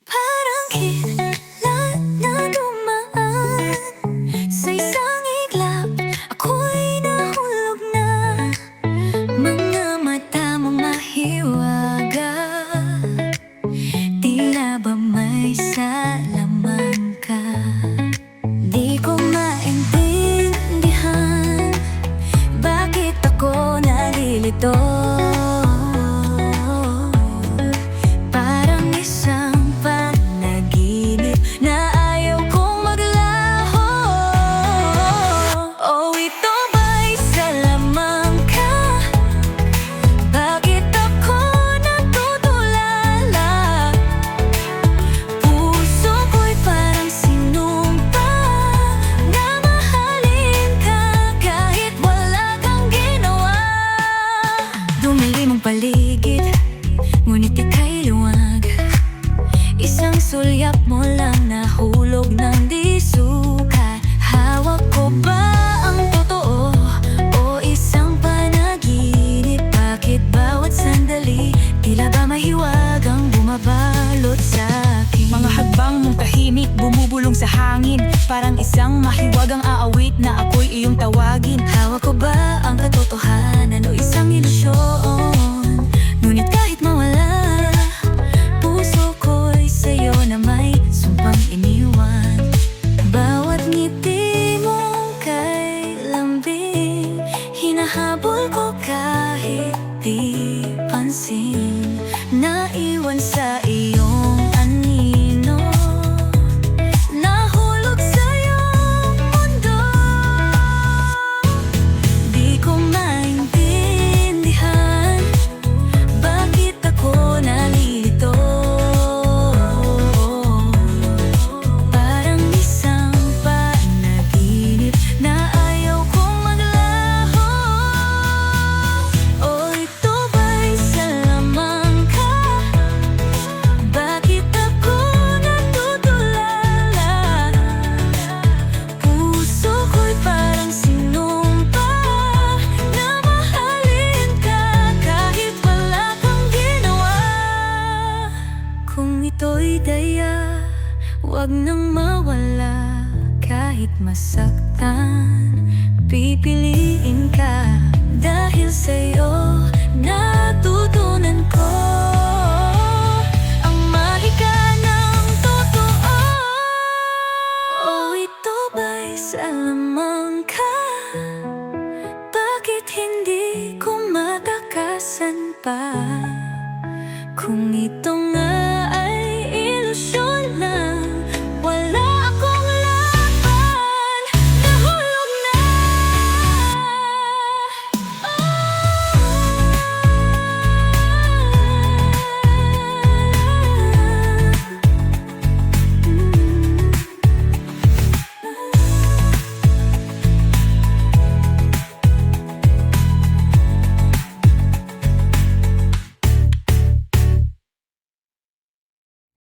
Parang kidlat na dumaan sa isang iglap, ako'y nahulog na. Mga mata mong mahiwaga, tila ba may salaman ka? Di ko maintindihan bakit ako nalilito. Parang isang panaginip na ayaw kong maglaho. Oh, ito ba'y salamang ka? Bakit ako natutulala? Puso ko'y parang sinumpa na mahalin ka kahit wala kang ginawa. Dumilim ang paligid, ngunit ika'y luwag. Isang sulyap mo lang nahulog ng di sukat. Hawak ko ba ang totoo o isang panaginip? Bakit bawat sandali tila ba mahiwagang bumabalot sa akin? Mga hagbang mong tahimik bumubulong sa hangin, parang isang mahiwagang aawit na ako'y iyong tawagin. Hawak ko ba ang katotohanan o isang ilusyon? Ngunit kahit mawala, puso ko'y sa'yo na may sumpang iniwan. Bawat ngiti mong kay lambing, hinahabol ko kahit di pansin. Naiwan sa iyong anino, nahulog sa iyong mundo. Di ko maintindihan bakit ako nalilito. Parang isang panaginip na ayaw kong maglaho. Oh, ito ba'y salamang ka? Bakit ako natutulala? Puso ko'y parang sinumpa na mahalin ka kahit wala kang ginawa. Kung ito'y daya, huwag nang mawala. Kahit masaktan, pipiliin ka. Dahil sa'yo natutunan ko